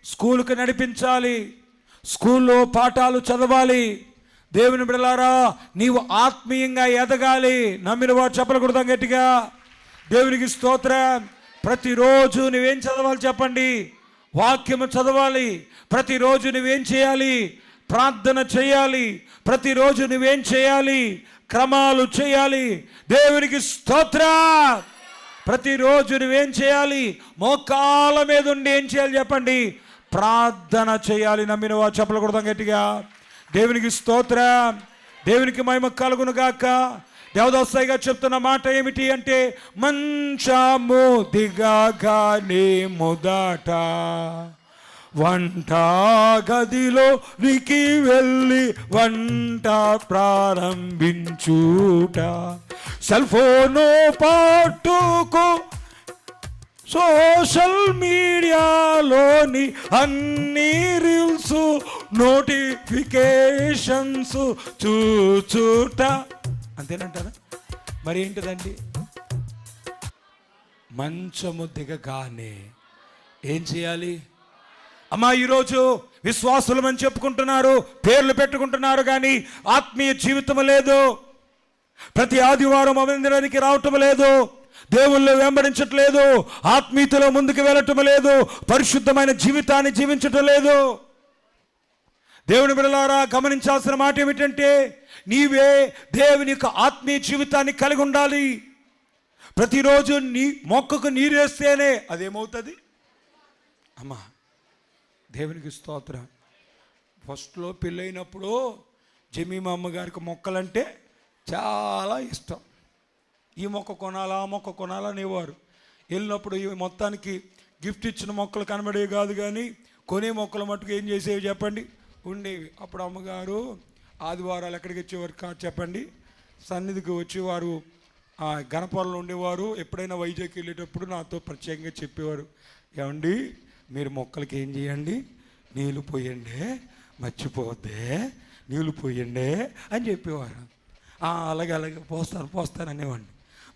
స్కూల్కి నడిపించాలి. స్కూల్లో పాఠాలు చదవాలి. దేవుని బిడ్డలారా, నీవు ఆత్మీయంగా ఎదగాలి. నమ్మిన వారు చెప్పకూడదు గట్టిగా. దేవునికి స్తోత్రం. ప్రతిరోజు నువ్వేం చదవాలి చెప్పండి? వాక్యము చదవాలి. ప్రతిరోజు నువ్వేం చేయాలి? ప్రార్థన చేయాలి. ప్రతిరోజు నువ్వేం చేయాలి? క్రమాలు చేయాలి. దేవునికి స్తోత్రం. ప్రతిరోజు నువ్వేం చేయాలి? మోకాళ్ళ మీద ఉండి ఏం చేయాలి చెప్పండి? ప్రార్థన చేయాలి. నమ్మిన వారు చెప్పకూడదు గట్టిగా. దేవునికి స్తోత్రం. దేవునికి మహిమ కలుగును గాక. దేవదాసయ్య చెప్తున్న మాట ఏమిటి అంటే, మంచము దిగగానే మొదట వంట గదిలోనికి వెళ్ళి వంట ప్రారంభించుట, సెల్ ఫోను పట్టుకు సోషల్ మీడియాలోని అన్ని రీల్స్ నోటిఫికేషన్స్ చూచుట. అంతేనంటారా? మరి ఏంటిదండి? మంచము దిగగానే ఏం చేయాలి? అమ్మా, ఈరోజు విశ్వాసులమని చెప్పుకుంటున్నారు, పేర్లు పెట్టుకుంటున్నారు, కానీ ఆత్మీయ జీవితం లేదు. ప్రతి ఆదివారం మందిరానికి రావటం లేదు. దేవుళ్ళు వెంబడించట్లేదు. ఆత్మీయతలో ముందుకు వెళ్ళటం లేదు. పరిశుద్ధమైన జీవితాన్ని జీవించటం లేదు. దేవుని బిడ్డలారా, గమనించాల్సిన మాట ఏమిటంటే, నీవే దేవుని యొక్క ఆత్మీయ జీవితాన్ని కలిగి ఉండాలి. ప్రతిరోజు నీ మొక్కకు నీరేస్తేనే అదేమవుతుంది? అమ్మా, దేవునికి స్తోత్రం. ఫస్ట్లో పెళ్ళైనప్పుడు జమీమా అమ్మగారికి మొక్కలంటే చాలా ఇష్టం. ఈ మొక్క కొనాలా ఆ మొక్క కొనాలా అనేవారు. వెళ్ళినప్పుడు ఈ మొత్తానికి గిఫ్ట్ ఇచ్చిన మొక్కలు కనబడేవి కాదు, కానీ కొనే మొక్కలు మట్టుకు ఏం చేసేవి చెప్పండి, ఉండేవి. అప్పుడు అమ్మగారు ఆదివారాలు ఎక్కడికి వచ్చేవారు కాదు చెప్పండి, సన్నిధికి వచ్చేవారు. గణపవరంలో ఉండేవారు. ఎప్పుడైనా వైజాగ్ వెళ్ళేటప్పుడు నాతో ప్రత్యేకంగా చెప్పేవారు, ఏమండి మీరు మొక్కలకి ఏం చేయండి, నీళ్ళు పోయండి, మర్చిపోద్దే నీళ్ళు పోయండి అని చెప్పేవారు. అలాగే పోస్తాను అనేవాడిని.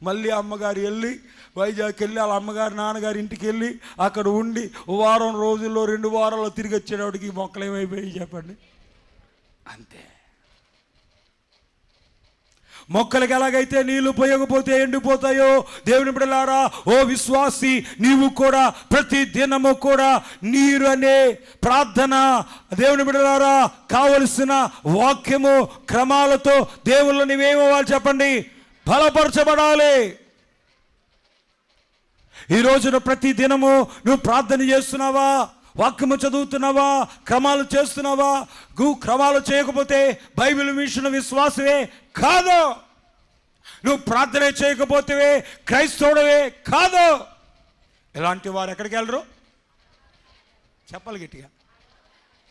మళ్ళీ అమ్మగారు వెళ్ళి వైజాగ్కి వెళ్ళి వాళ్ళ అమ్మగారు నాన్నగారి ఇంటికి వెళ్ళి అక్కడ ఉండి వారం రోజుల్లో 2 వారాల్లో తిరిగి వచ్చేటప్పటికి ఈ మొక్కలు ఏమైపోయాయి చెప్పండి. అంతే. మొక్కలకి ఎలాగైతే నీళ్లు పోయకపోతే ఎండిపోతాయో, దేవుని బిడ్డలారా ఓ విశ్వాసి, నీవు కూడా ప్రతి దినము కూడా నీరు అనే ప్రార్థన, దేవుని బిడ్డలారా కావలసిన వాక్యము క్రమాలతో దేవుళ్ళు నీవేమవ్వాలి చెప్పండి, బలపరచబడాలి. ఈ రోజున ప్రతి దినము నువ్వు ప్రార్థన చేస్తున్నావా, వాక్యము చదువుతున్నావా, క్రమాలు చేస్తున్నావా? క్రమాలు చేయకపోతే బైబిల్ మిషన్ విశ్వాసమే కాదు. నువ్వు ప్రార్థన చేయకపోతే క్రైస్తవుడవే కాదు. ఇలాంటి వారు ఎక్కడికి వెళ్ళరు చెప్పాలి గట్టిగా.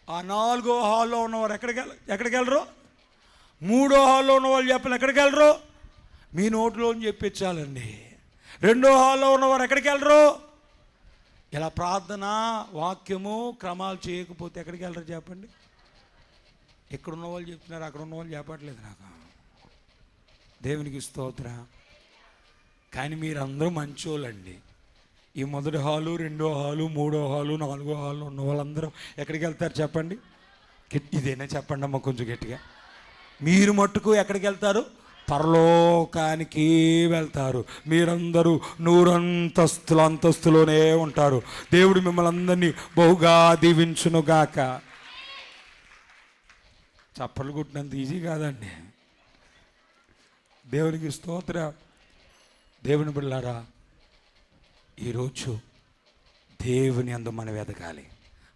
ఆ 4వ హాల్లో ఉన్నవారు ఎక్కడికి వెళ్ళరు? 3వ హాల్లో ఉన్న వాళ్ళు చెప్పాలి ఎక్కడికి వెళ్ళరు? మీ నోట్లో చెప్పించాలండి. 2వ హాల్లో ఉన్నవారు ఎక్కడికి వెళ్ళరు? ఇలా ప్రార్థన వాక్యము క్రమాలు చేయకపోతే ఎక్కడికి వెళ్ళరు చెప్పండి. ఎక్కడ ఉన్న వాళ్ళు చెప్తున్నారు, అక్కడ ఉన్న వాళ్ళు చెప్పట్లేదు నాకు. దేవునికి స్తోత్ర. కానీ మీరందరూ మంచోళ్ళండి. ఈ 1వ హాలు 2వ హాలు 3వ హాలు 4వ హాలు ఉన్న వాళ్ళందరూ ఎక్కడికి వెళ్తారు చెప్పండి. ఇదేనా చెప్పండి అమ్మ కొంచెం గట్టిగా. మీరు మట్టుకు ఎక్కడికి వెళ్తారు? పరలోకానికి వెళ్తారు. మీరందరూ 100 అంతస్తులోనే ఉంటారు. దేవుడు మిమ్మల్ని అందరినీ బహుగా దీవించునుగాక. చప్పట్లు కొట్టినంత ఈజీ కాదండి. దేవునికి స్తోత్ర. దేవుని బిడ్డలారా, ఈరోజు దేవుని అందు మనం ఎదగాలి.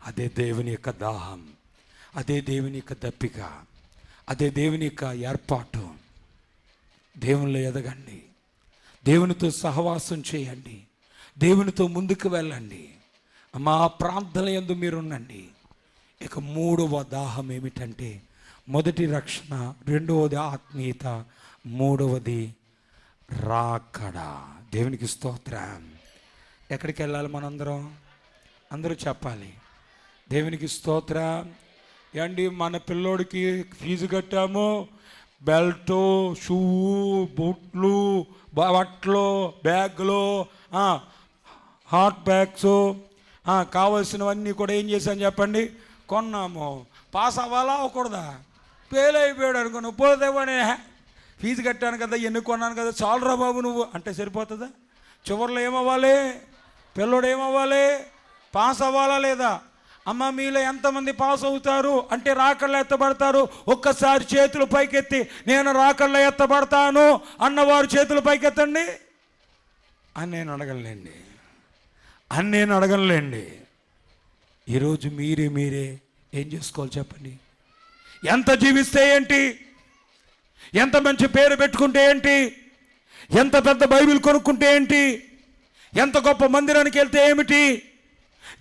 అదే దేవుని యొక్క దాహం, అదే దేవుని యొక్క దప్పిక, అదే దేవుని యొక్క ఏర్పాటు. దేవునిలో ఎదగండి, దేవునితో సహవాసం చేయండి, దేవునితో ముందుకు వెళ్ళండి. మా ప్రార్థన యందు మీరుండండి. ఇక 3వ దాహం ఏమిటంటే, మొదటి రక్షణ, 2వది ఆత్మీయత, 3వది రాకడ. దేవునికి స్తోత్రం. ఎక్కడికి వెళ్ళాలి మనందరం? అందరూ చెప్పాలి. దేవునికి స్తోత్రం. ఏండి మన పిల్లోడికి ఫీజు కట్టాము, బెల్టు, షూ, బూట్లు, బట్టలు, బ్యాగులు, హాట్ బ్యాగ్స్, కావలసినవన్నీ కూడా ఏం చేశాను చెప్పండి, కొన్నాము. పాస్ అవ్వాలా అవ్వకూడదా? ఫెయిల్ అయిపోయాడు అనుకో, నువ్వు పోదేవనే ఫీజు కట్టాను కదా, ఎన్ని కొన్నాను కదా, చాలురా బాబు నువ్వు అంటే సరిపోతుందా? చివరిలో ఏమవ్వాలి? పిల్లోడు ఏమవ్వాలి? పాస్ అవ్వాలా లేదా? అమ్మ మీలో ఎంతమంది పాస్ అవుతారు అంటే రాకళ్ళ ఎత్తబడతారు? ఒక్కసారి చేతులు పైకెత్తి నేను రాకళ్ళ ఎత్తబడతాను అన్నవారు చేతులు పైకెత్తండి. అని నేను అడగలేండి. ఈరోజు మీరే ఏం చేసుకోవాలి చెప్పండి. ఎంత జీవిస్తే ఏంటి, ఎంత మంచి పేరు పెట్టుకుంటే ఏంటి, ఎంత పెద్ద బైబిల్ కొనుక్కుంటే ఏంటి, ఎంత గొప్ప మందిరానికి వెళ్తే ఏమిటి?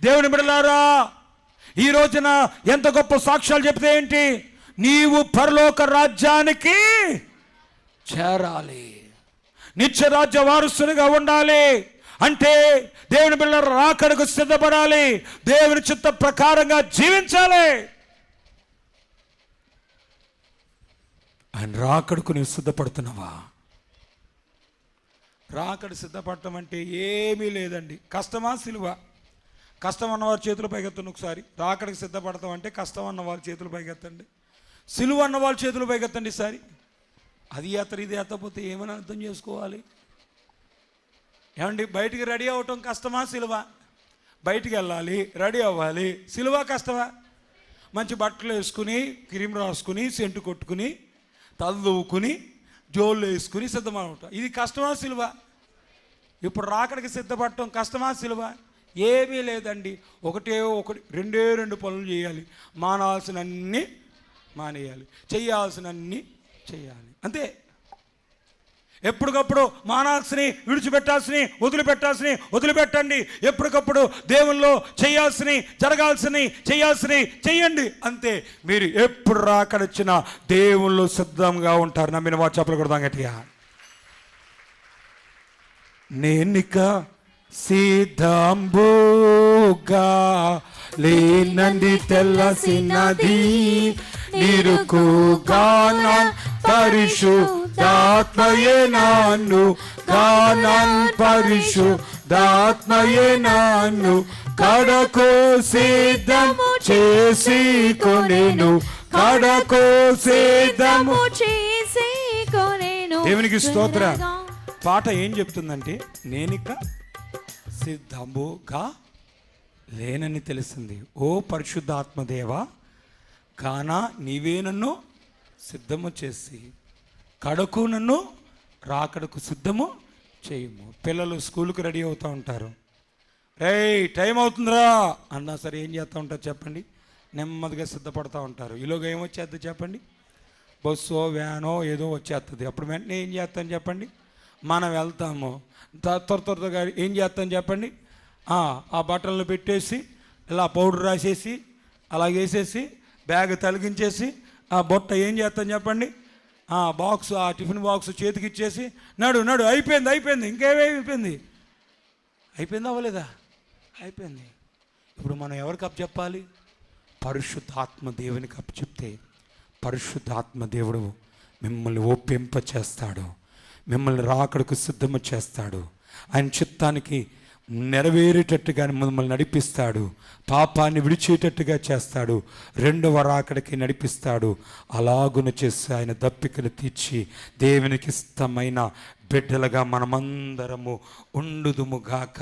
దేవుని బిడ్డలారా, ఈ రోజున ఎంత గొప్ప సాక్ష్యాలు చెప్తే ఏంటి? నీవు పరలోక రాజ్యానికి చేరాలి, నిత్య రాజ్య వారసునిగా ఉండాలి అంటే దేవుని బిడ్డల రాకడకు సిద్ధపడాలి, దేవుని చిత్త ప్రకారంగా జీవించాలి. ఆయన రాకడకు నీవు సిద్ధపడుతున్నావా? రాకడ సిద్ధపడటం అంటే ఏమీ లేదండి. కష్టమా సిలువ? కష్టం అన్నవారు చేతులు పైకెత్తండి ఒకసారి. రాకడకు సిద్ధపడతాం అంటే కష్టం అన్నవారు చేతులు పైకెత్తండి, సిలువ అన్నవాళ్ళు చేతులు పైకెత్తండి ఈసారి. అది ఇది ఎత్తపోతే ఏమని అర్థం చేసుకోవాలి? ఏమండి, బయటికి రెడీ అవ్వటం కష్టమా సిలువ? బయటికి వెళ్ళాలి, రెడీ అవ్వాలి, సిలువ కష్టమా? మంచి బట్టలు వేసుకుని, క్రీమ్ రాసుకుని, సెంటు కొట్టుకుని, తలదువ్వుకుని, జోళ్ళు వేసుకుని సిద్ధమవటం ఇది కష్టమా సిలువ? ఇప్పుడు రాకడికి సిద్ధపడటం కష్టమా సిలువ? ఏమీ లేదండి. ఒకటి 2 పనులు చేయాలి. మానాల్సినన్ని మానేయాలి, చేయాల్సినన్ని చేయాలి, అంతే. ఎప్పటికప్పుడు మానాల్సిని విడిచిపెట్టాల్సిని వదిలిపెట్టండి. ఎప్పటికప్పుడు దేవుల్లో చేయాల్సిని జరగాల్సిని చేయాల్సిని చేయండి, అంతే. మీరు ఎప్పుడు రాకడొచ్చినా దేవుళ్ళు సిద్ధంగా ఉంటారు. నమ్మిన వారు చెప్పలు కొడదాం గట్టిగా. నేనిక సిద్ధంబుగా లేనండి తెల్లసినది నిరుకుగాన పరిశుద్ధాత్మయే నన్ను గానం పరిశుద్ధాత్మయే నన్ను కడకు సిద్ధము చేసి కొనేను కడకు సిద్ధము చేసి కొనేను. దేవునికి స్తోత్రం. పాట ఏం చెప్తుందంటే నేనిక సిద్ధముగా లేనని తెలిసింది. ఓ పరిశుద్ధాత్మదేవా, కానా నీవే నన్ను సిద్ధము చేసి కడకు నన్ను రాకడకు సిద్ధము చేయము. పిల్లలు స్కూల్కి రెడీ అవుతూ ఉంటారు. రేయ్ టైం అవుతుందిరా అన్నా సరే ఏం చేస్తూ ఉంటారు చెప్పండి? నెమ్మదిగా సిద్ధపడుతూ ఉంటారు. ఈలోగా ఏమొచ్చేద్ది చెప్పండి? బస్సో వ్యానో ఏదో వచ్చేస్తుంది. అప్పుడు వెంటనే ఏం చేస్తాను చెప్పండి? మనం వెళ్తాము త్వరగా ఏం చేస్తాం చెప్పండి? ఆ బట్టలను పెట్టేసి ఇలా పౌడర్ రాసేసి అలా వేసేసి బ్యాగ్ తలిగించేసి ఆ బొట్ట ఏం చేస్తాం చెప్పండి? బాక్స్ ఆ టిఫిన్ బాక్స్ చేతికి ఇచ్చేసి నడు అయిపోయింది ఇంకేమైపోయింది? అయిపోయిందా అవ్వలేదా? అయిపోయింది. ఇప్పుడు మనం ఎవరికి అప్పు చెప్పాలి? పరిశుద్ధాత్మ దేవునికి అప్పు చెప్తే పరిశుద్ధాత్మ దేవుడు మిమ్మల్ని ఒప్పింప చేస్తాడు, మిమ్మల్ని రాకడకు సిద్ధము చేస్తాడు, ఆయన చిత్తానికి నెరవేరేటట్టుగా మిమ్మల్ని నడిపిస్తాడు, పాపాన్ని విడిచేటట్టుగా చేస్తాడు, రెండవ రాకడికి నడిపిస్తాడు. అలాగున చేసి ఆయన దప్పికలు తీర్చి దేవునికి ఇష్టమైన బిడ్డలుగా మనమందరము ఉండుదుముగాక.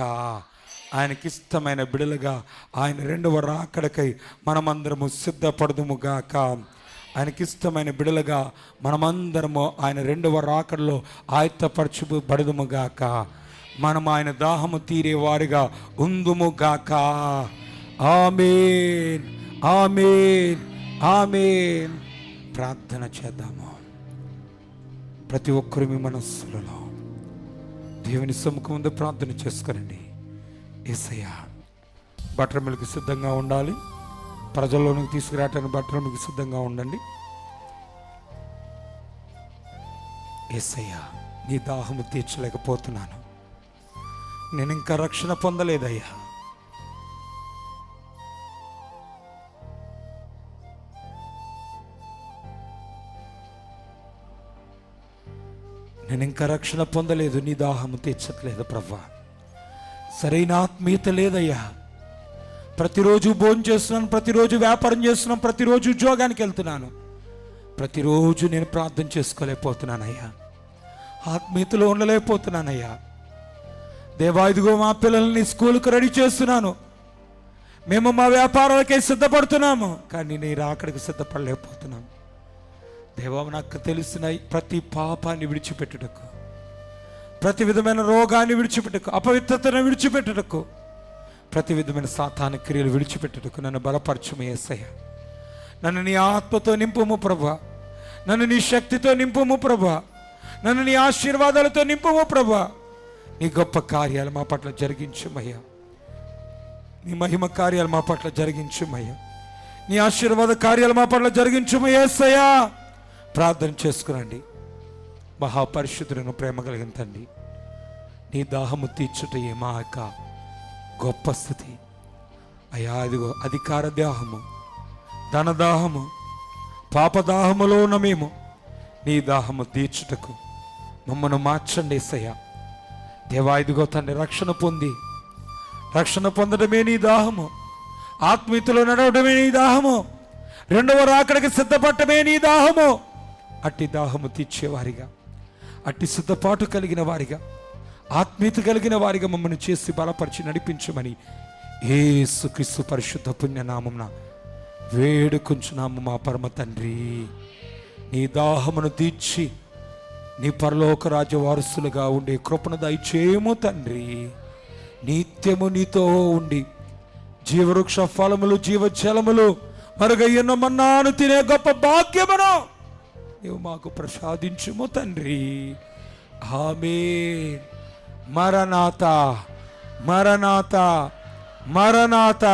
ఆయనకి ఇష్టమైన బిడ్డలుగా ఆయన రెండవ రాకడకై మనమందరము సిద్ధపడదుముగాక. ఆయనకి ఇష్టమైన బిడ్డలుగా మనమందరము ఆయన రెండవ రాకడలో ఆయత్తపరచబడదుముగాక. మనం ఆయన దాహము తీరే వారిగా ఉందుముగాక. ఆమేన్ ఆమేన్ ఆమేన్. ప్రార్థన చేద్దాము. ప్రతి ఒక్కరు మీ మనస్సులలో దేవుని సముఖం ముందు ప్రార్థన చేసుకోనండి. యేసయ్యా, బటర్ మిల్క్ సిద్ధంగా ఉండాలి, ప్రజల్లోనికి తీసుకురావటానికి బటర్ మిల్క్ సిద్ధంగా ఉండండి. యేసయ్యా, నీ దాహము తీర్చలేకపోతున్నాను, నేను ఇంకా రక్షణ పొందలేదయ్యా. నేను ఇంకా రక్షణ పొందలేదు, నీ దాహము తీర్చట్లేదు ప్రభువా. సరైన ఆత్మీయత లేదయ్యా. ప్రతిరోజు భోజనం చేస్తున్నాను, ప్రతిరోజు వ్యాపారం చేస్తున్నాను, ప్రతిరోజు ఉద్యోగానికి వెళ్తున్నాను, ప్రతిరోజు నేను ప్రార్థన చేసుకోలేకపోతున్నానయ్యా, ఆత్మీయతలో ఉండలేకపోతున్నానయ్యా. దేవా, ఇదిగో మా పిల్లల్ని స్కూల్కి రెడీ చేస్తున్నాను, మేము మా వ్యాపారాలకే సిద్ధపడుతున్నాము, కానీ నేను అక్కడికి సిద్ధపడలేకపోతున్నాము. దేవా, నాకు తెలిసిన ప్రతి పాపాన్ని విడిచిపెట్టుటకు, ప్రతి విధమైన రోగాన్ని విడిచిపెట్టుకు, అపవిత్రతను విడిచిపెట్టుటకు, ప్రతి విధమైన సాతాన క్రియలు విడిచిపెట్టుటకు నన్ను బలపరచుము యేసయ్య. నన్ను నీ ఆత్మతో నింపుము ప్రభువా, నన్ను నీ శక్తితో నింపుము ప్రభువా, నన్ను నీ ఆశీర్వాదాలతో నింపుము ప్రభువా. నీ గొప్ప కార్యాలు మా పట్ల జరిగించుమయ్యా, నీ మహిమ కార్యాలు మా పట్ల జరిగించుమయ్యా, నీ ఆశీర్వాద కార్యాలు మా పట్ల జరిగించుమయ్యా యేసయ్యా. ప్రార్థన చేసుకురండి. మహాపరిశుద్ధులను ప్రేమ కలిగిన తండ్రి, నీ దాహము తీర్చుటయే మా యొక్క గొప్ప స్థితి అయ్యా. అదిగో అధికార దాహము, ధనదాహము, పాపదాహములో ఉన్న మేము నీ దాహము తీర్చుటకు మమ్మను మార్చండి యేసయ్యా. దేవా, ఇదిగో తండ్రి, రక్షణ పొందడమే నీ దాహము, ఆత్మీయతలో నడవడమే నీ దాహము, రెండవ రాకడకి సిద్ధపడటమే నీ దాహము. అట్టి దాహము తీర్చేవారిగా, అట్టి సిద్ధపాటు కలిగిన వారిగా, ఆత్మీయత కలిగిన వారిగా మమ్మల్ని చేసి బలపరిచి నడిపించమని యేసుక్రీస్తు పరిశుద్ధ పుణ్యనామమున వేడుకొంచున్నాము మా పరమ తండ్రి. నీ దాహమును తీర్చి నీ పరలోక రాజ్య వారసులుగా ఉండే కృపను దయచేయము తండ్రి. నిత్యము నీతో ఉండి జీవవృక్ష ఫలములు, జీవజలములు మరుగయ్యున్న మన్నాను తినే గొప్ప భాగ్యమును నీవు మాకు ప్రసాదించుము తండ్రి. ఆమేన్. మరణాత మరణాత మరణాత.